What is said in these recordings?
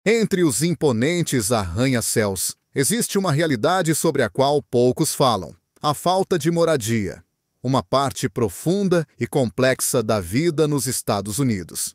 Entre os imponentes arranha-céus, existe uma realidade sobre a qual poucos falam: a falta de moradia, uma parte profunda e complexa da vida nos Estados Unidos.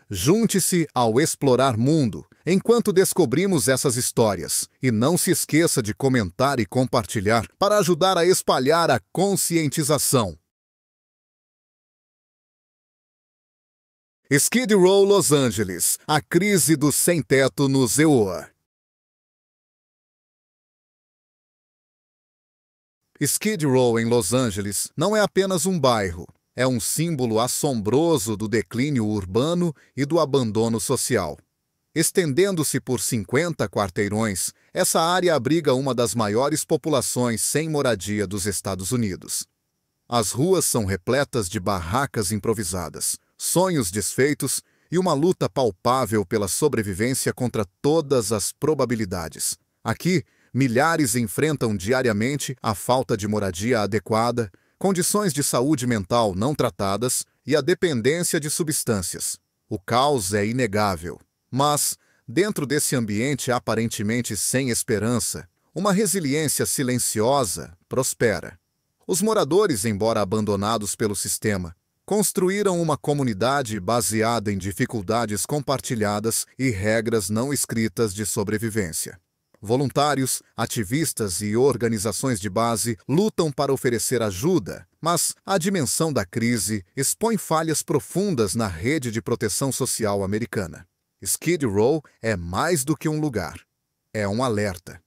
Junte-se ao Explorar Mundo enquanto descobrimos essas histórias e não se esqueça de comentar e compartilhar para ajudar a espalhar a conscientização. Skid Row, Los Angeles. A crise do sem-teto nos EOA. Skid Row, em Los Angeles, não é apenas um bairro. É um símbolo assombroso do declínio urbano e do abandono social. Estendendo-se por 50 quarteirões, essa área abriga uma das maiores populações sem moradia dos Estados Unidos. As ruas são repletas de barracas improvisadas, sonhos desfeitos e uma luta palpável pela sobrevivência contra todas as probabilidades. Aqui, milhares enfrentam diariamente a falta de moradia adequada, condições de saúde mental não tratadas e a dependência de substâncias. O caos é inegável. Mas, dentro desse ambiente aparentemente sem esperança, uma resiliência silenciosa prospera. Os moradores, embora abandonados pelo sistema, construíram uma comunidade baseada em dificuldades compartilhadas e regras não escritas de sobrevivência. Voluntários, ativistas e organizações de base lutam para oferecer ajuda, mas a dimensão da crise expõe falhas profundas na rede de proteção social americana. Skid Row é mais do que um lugar. É um alerta.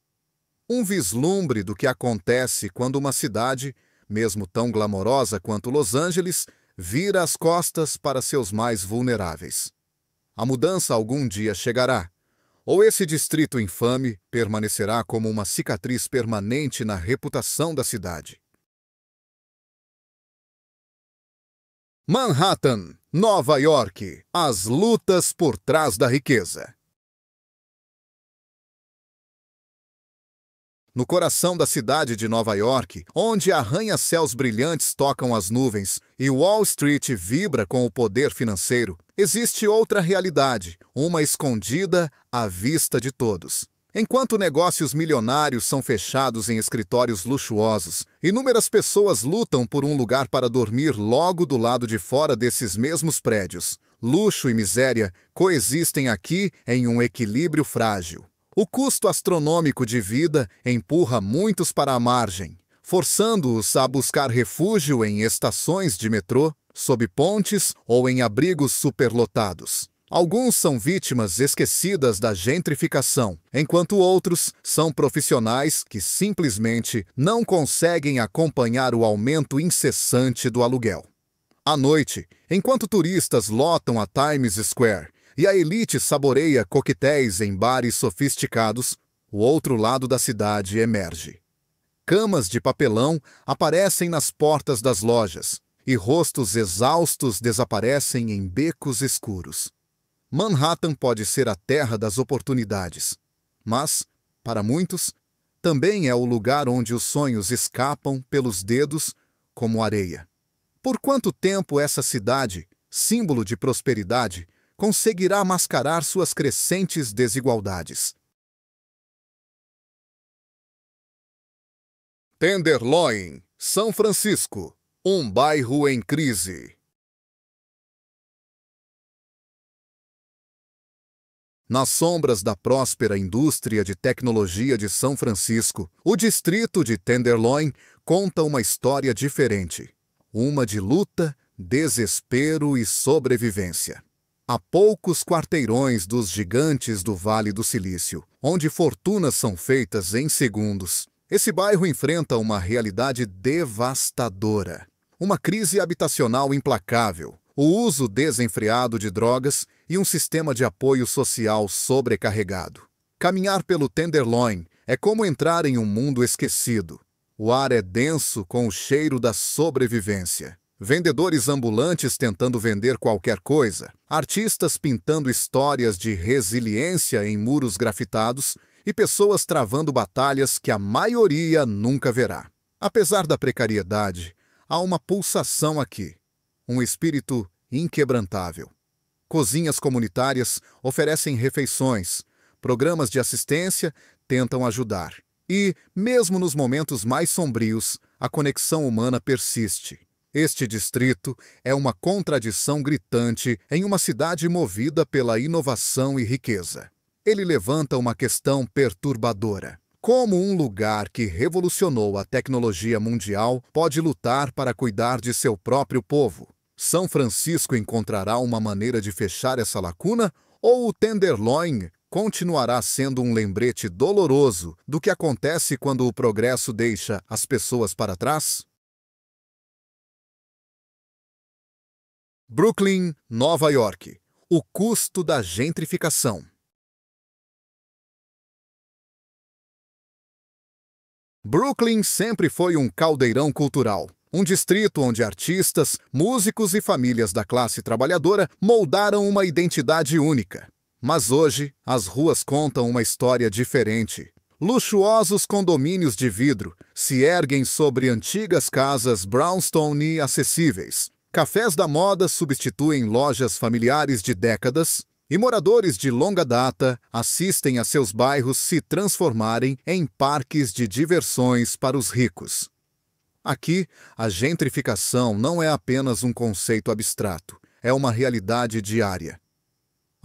Um vislumbre do que acontece quando uma cidade, mesmo tão glamourosa quanto Los Angeles, vira as costas para seus mais vulneráveis. A mudança algum dia chegará, ou esse distrito infame permanecerá como uma cicatriz permanente na reputação da cidade. Manhattan, Nova York. As lutas por trás da riqueza. No coração da cidade de Nova York, onde arranha-céus brilhantes tocam as nuvens e Wall Street vibra com o poder financeiro, existe outra realidade, uma escondida à vista de todos. Enquanto negócios milionários são fechados em escritórios luxuosos, inúmeras pessoas lutam por um lugar para dormir logo do lado de fora desses mesmos prédios. Luxo e miséria coexistem aqui em um equilíbrio frágil. O custo astronômico de vida empurra muitos para a margem, forçando-os a buscar refúgio em estações de metrô, sob pontes ou em abrigos superlotados. Alguns são vítimas esquecidas da gentrificação, enquanto outros são profissionais que simplesmente não conseguem acompanhar o aumento incessante do aluguel. À noite, enquanto turistas lotam a Times Square e a elite saboreia coquetéis em bares sofisticados, o outro lado da cidade emerge. Camas de papelão aparecem nas portas das lojas e rostos exaustos desaparecem em becos escuros. Manhattan pode ser a terra das oportunidades, mas, para muitos, também é o lugar onde os sonhos escapam pelos dedos como areia. Por quanto tempo essa cidade, símbolo de prosperidade, conseguirá mascarar suas crescentes desigualdades? Tenderloin, São Francisco, um bairro em crise. Nas sombras da próspera indústria de tecnologia de São Francisco, o distrito de Tenderloin conta uma história diferente. Uma de luta, desespero e sobrevivência. A poucos quarteirões dos gigantes do Vale do Silício, onde fortunas são feitas em segundos, esse bairro enfrenta uma realidade devastadora. Uma crise habitacional implacável, o uso desenfreado de drogas e um sistema de apoio social sobrecarregado. Caminhar pelo Tenderloin é como entrar em um mundo esquecido. O ar é denso com o cheiro da sobrevivência. Vendedores ambulantes tentando vender qualquer coisa, artistas pintando histórias de resiliência em muros grafitados e pessoas travando batalhas que a maioria nunca verá. Apesar da precariedade, há uma pulsação aqui, um espírito inquebrantável. Cozinhas comunitárias oferecem refeições, Programas de assistência tentam ajudar. E, mesmo nos momentos mais sombrios, a conexão humana persiste. Este distrito é uma contradição gritante em uma cidade movida pela inovação e riqueza. Ele levanta uma questão perturbadora. Como um lugar que revolucionou a tecnologia mundial pode lutar para cuidar de seu próprio povo? São Francisco encontrará uma maneira de fechar essa lacuna? Ou o Tenderloin continuará sendo um lembrete doloroso do que acontece quando o progresso deixa as pessoas para trás? Brooklyn, Nova York. O custo da gentrificação. Brooklyn sempre foi um caldeirão cultural, um distrito onde artistas, músicos e famílias da classe trabalhadora moldaram uma identidade única. Mas hoje, as ruas contam uma história diferente. Luxuosos condomínios de vidro se erguem sobre antigas casas brownstone acessíveis. Cafés da moda substituem lojas familiares de décadas, e moradores de longa data assistem a seus bairros se transformarem em parques de diversões para os ricos. Aqui, a gentrificação não é apenas um conceito abstrato, é uma realidade diária.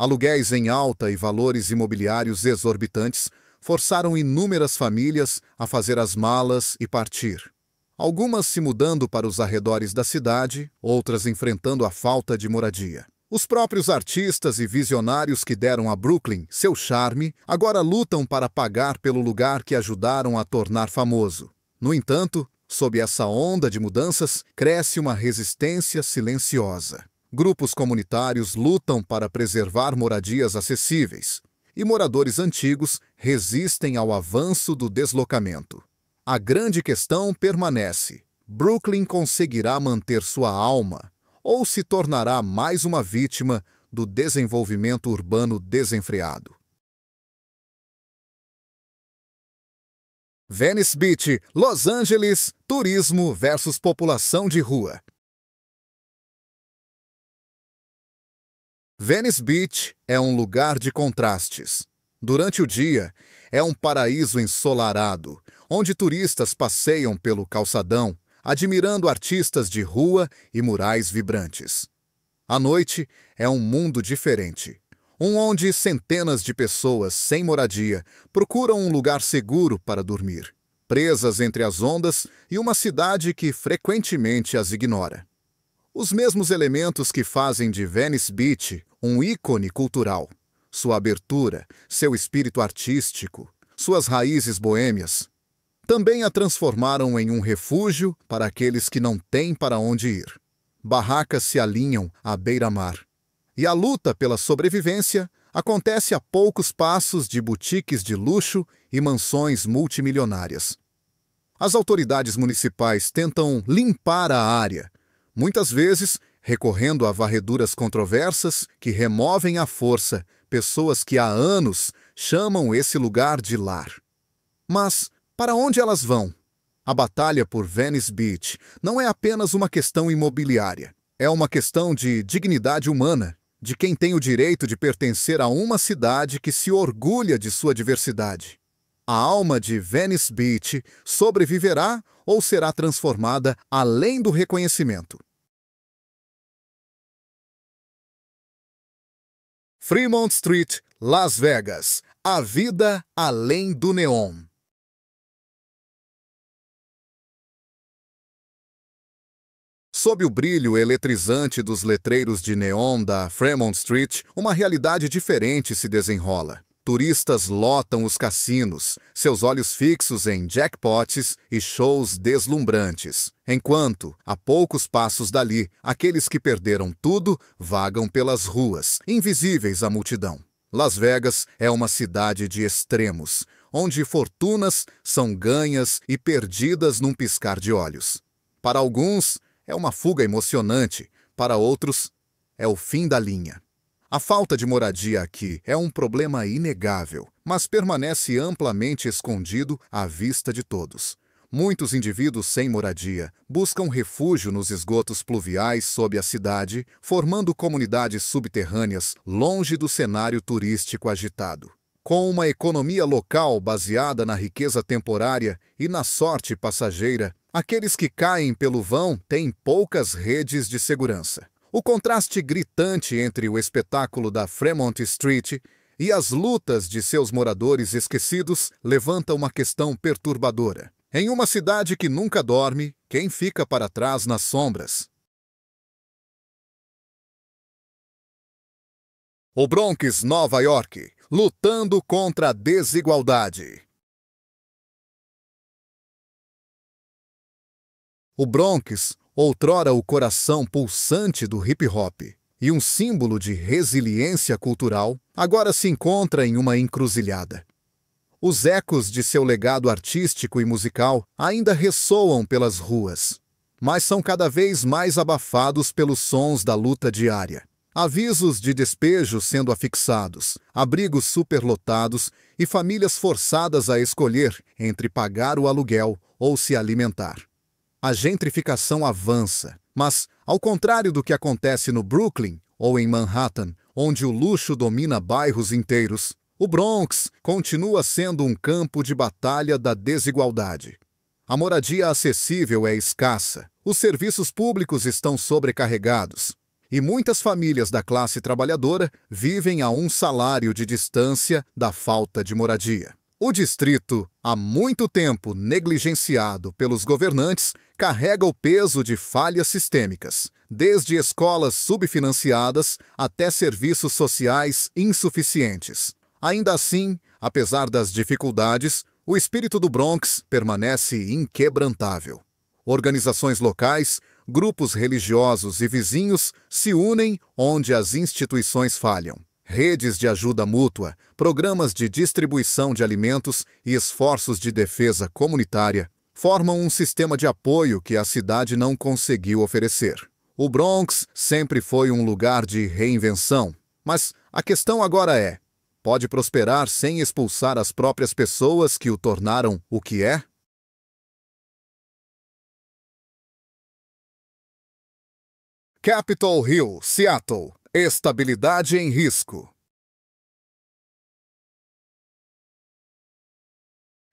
Aluguéis em alta e valores imobiliários exorbitantes forçaram inúmeras famílias a fazer as malas e partir. Algumas se mudando para os arredores da cidade, outras enfrentando a falta de moradia. Os próprios artistas e visionários que deram a Brooklyn seu charme agora lutam para pagar pelo lugar que ajudaram a tornar famoso. No entanto, sob essa onda de mudanças, cresce uma resistência silenciosa. Grupos comunitários lutam para preservar moradias acessíveis, e moradores antigos resistem ao avanço do deslocamento. A grande questão permanece: Brooklyn conseguirá manter sua alma ou se tornará mais uma vítima do desenvolvimento urbano desenfreado? Venice Beach, Los Angeles, turismo versus população de rua. Venice Beach é um lugar de contrastes. Durante o dia, é um paraíso ensolarado, onde turistas passeiam pelo calçadão, admirando artistas de rua e murais vibrantes. À noite, é um mundo diferente, onde centenas de pessoas sem moradia procuram um lugar seguro para dormir, presas entre as ondas e uma cidade que frequentemente as ignora. Os mesmos elementos que fazem de Venice Beach um ícone cultural, sua abertura, seu espírito artístico, suas raízes boêmias, também a transformaram em um refúgio para aqueles que não têm para onde ir. Barracas se alinham à beira-mar. E a luta pela sobrevivência acontece a poucos passos de boutiques de luxo e mansões multimilionárias. As autoridades municipais tentam limpar a área, muitas vezes recorrendo a varreduras controversas que removem à força pessoas que há anos chamam esse lugar de lar. Mas para onde elas vão? A batalha por Venice Beach não é apenas uma questão imobiliária. É uma questão de dignidade humana, de quem tem o direito de pertencer a uma cidade que se orgulha de sua diversidade. A alma de Venice Beach sobreviverá ou será transformada além do reconhecimento? Fremont Street, Las Vegas. A vida além do neon. Sob o brilho eletrizante dos letreiros de neon da Fremont Street, uma realidade diferente se desenrola. Turistas lotam os cassinos, seus olhos fixos em jackpots e shows deslumbrantes. Enquanto, a poucos passos dali, aqueles que perderam tudo vagam pelas ruas, invisíveis à multidão. Las Vegas é uma cidade de extremos, onde fortunas são ganhas e perdidas num piscar de olhos. Para alguns, é uma fuga emocionante, para outros, é o fim da linha. A falta de moradia aqui é um problema inegável, mas permanece amplamente escondido à vista de todos. Muitos indivíduos sem moradia buscam refúgio nos esgotos pluviais sob a cidade, formando comunidades subterrâneas longe do cenário turístico agitado. Com uma economia local baseada na riqueza temporária e na sorte passageira, aqueles que caem pelo vão têm poucas redes de segurança. O contraste gritante entre o espetáculo da Fremont Street e as lutas de seus moradores esquecidos levanta uma questão perturbadora. Em uma cidade que nunca dorme, quem fica para trás nas sombras? O Bronx, Nova York, lutando contra a desigualdade. O Bronx, outrora o coração pulsante do hip-hop e um símbolo de resiliência cultural, agora se encontra em uma encruzilhada. Os ecos de seu legado artístico e musical ainda ressoam pelas ruas, mas são cada vez mais abafados pelos sons da luta diária. Avisos de despejo sendo afixados, abrigos superlotados e famílias forçadas a escolher entre pagar o aluguel ou se alimentar. A gentrificação avança, mas, ao contrário do que acontece no Brooklyn ou em Manhattan, onde o luxo domina bairros inteiros, o Bronx continua sendo um campo de batalha da desigualdade. A moradia acessível é escassa, os serviços públicos estão sobrecarregados, e muitas famílias da classe trabalhadora vivem a um salário de distância da falta de moradia. O distrito, há muito tempo negligenciado pelos governantes, carrega o peso de falhas sistêmicas, desde escolas subfinanciadas até serviços sociais insuficientes. Ainda assim, apesar das dificuldades, o espírito do Bronx permanece inquebrantável. Organizações locais, grupos religiosos e vizinhos se unem onde as instituições falham. Redes de ajuda mútua, programas de distribuição de alimentos e esforços de defesa comunitária formam um sistema de apoio que a cidade não conseguiu oferecer. O Bronx sempre foi um lugar de reinvenção, mas a questão agora é: pode prosperar sem expulsar as próprias pessoas que o tornaram o que é? Capitol Hill, Seattle. Estabilidade em risco.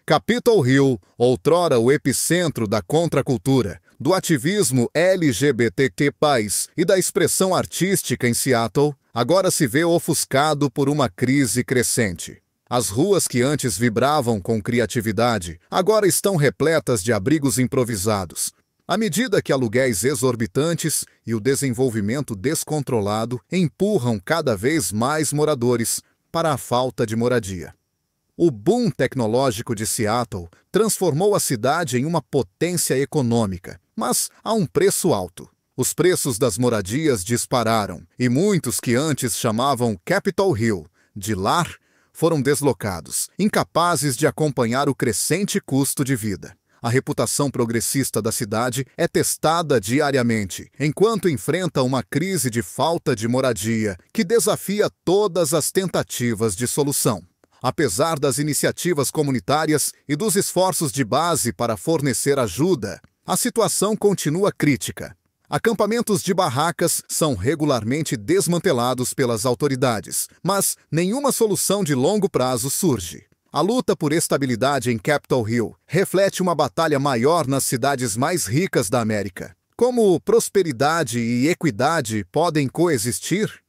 Capitol Hill, outrora o epicentro da contracultura, do ativismo LGBTQ+, e da expressão artística em Seattle, agora se vê ofuscado por uma crise crescente. As ruas que antes vibravam com criatividade, agora estão repletas de abrigos improvisados, à medida que aluguéis exorbitantes e o desenvolvimento descontrolado empurram cada vez mais moradores para a falta de moradia. O boom tecnológico de Seattle transformou a cidade em uma potência econômica, mas a um preço alto. Os preços das moradias dispararam e muitos que antes chamavam Capitol Hill de lar foram deslocados, incapazes de acompanhar o crescente custo de vida. A reputação progressista da cidade é testada diariamente, enquanto enfrenta uma crise de falta de moradia que desafia todas as tentativas de solução. Apesar das iniciativas comunitárias e dos esforços de base para fornecer ajuda, a situação continua crítica. Acampamentos de barracas são regularmente desmantelados pelas autoridades, mas nenhuma solução de longo prazo surge. A luta por estabilidade em Capitol Hill reflete uma batalha maior nas cidades mais ricas da América. Como prosperidade e equidade podem coexistir?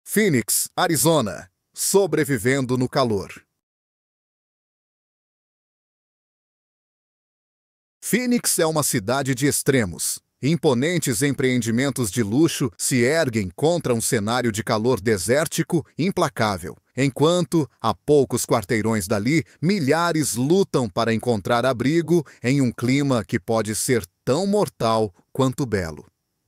Phoenix, Arizona. Sobrevivendo no calor. Phoenix é uma cidade de extremos. Imponentes empreendimentos de luxo se erguem contra um cenário de calor desértico implacável, enquanto, a poucos quarteirões dali, milhares lutam para encontrar abrigo em um clima que pode ser tão mortal quanto belo.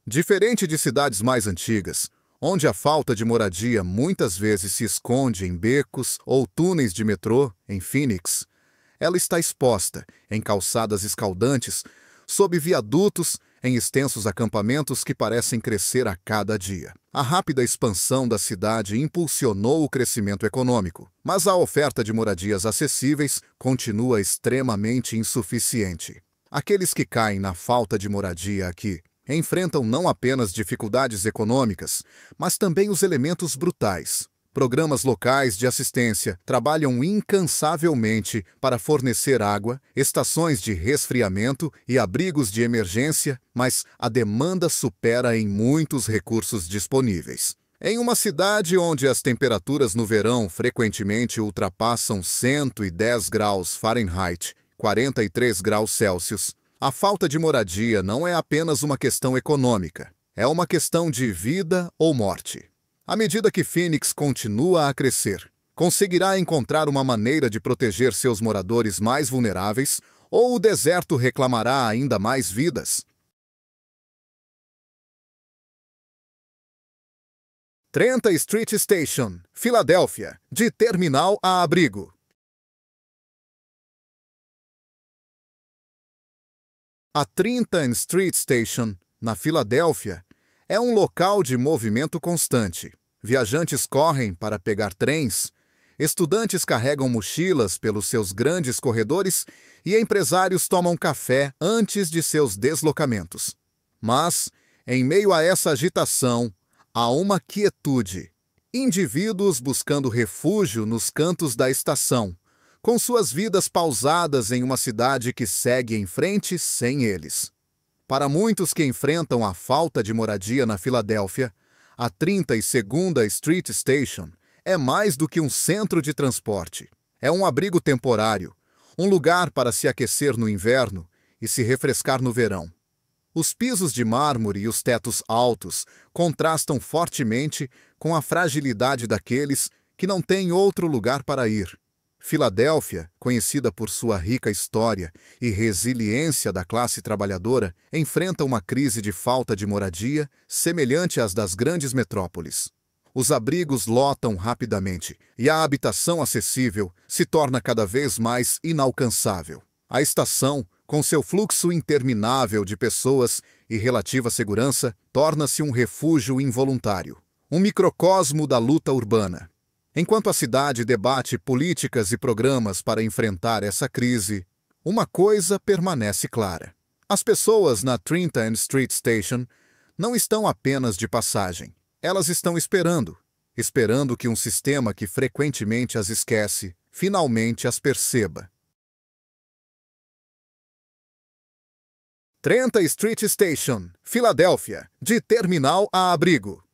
Diferente de cidades mais antigas, onde a falta de moradia muitas vezes se esconde em becos ou túneis de metrô, em Phoenix, ela está exposta em calçadas escaldantes, sob viadutos, em extensos acampamentos que parecem crescer a cada dia. A rápida expansão da cidade impulsionou o crescimento econômico, mas a oferta de moradias acessíveis continua extremamente insuficiente. Aqueles que caem na falta de moradia aqui enfrentam não apenas dificuldades econômicas, mas também os elementos brutais. Programas locais de assistência trabalham incansavelmente para fornecer água, estações de resfriamento e abrigos de emergência, mas a demanda supera em muitos recursos disponíveis. Em uma cidade onde as temperaturas no verão frequentemente ultrapassam 110 graus Fahrenheit, 43 graus Celsius, a falta de moradia não é apenas uma questão econômica, é uma questão de vida ou morte. À medida que Phoenix continua a crescer, conseguirá encontrar uma maneira de proteger seus moradores mais vulneráveis ou o deserto reclamará ainda mais vidas? 30 Street Station, Filadélfia, de terminal a abrigo. A 30 Street Station, na Filadélfia, é um local de movimento constante. Viajantes correm para pegar trens, estudantes carregam mochilas pelos seus grandes corredores e empresários tomam café antes de seus deslocamentos. Mas, em meio a essa agitação, há uma quietude. Indivíduos buscando refúgio nos cantos da estação, com suas vidas pausadas em uma cidade que segue em frente sem eles. Para muitos que enfrentam a falta de moradia na Filadélfia, a 32ª Street Station é mais do que um centro de transporte. É um abrigo temporário, um lugar para se aquecer no inverno e se refrescar no verão. Os pisos de mármore e os tetos altos contrastam fortemente com a fragilidade daqueles que não têm outro lugar para ir. Filadélfia, conhecida por sua rica história e resiliência da classe trabalhadora, enfrenta uma crise de falta de moradia semelhante às das grandes metrópoles. Os abrigos lotam rapidamente e a habitação acessível se torna cada vez mais inalcançável. A estação, com seu fluxo interminável de pessoas e relativa segurança, torna-se um refúgio involuntário, um microcosmo da luta urbana. Enquanto a cidade debate políticas e programas para enfrentar essa crise, uma coisa permanece clara. As pessoas na 30th Street Station não estão apenas de passagem. Elas estão esperando que um sistema que frequentemente as esquece, finalmente as perceba. 30 Street Station, Filadélfia, de terminal a abrigo.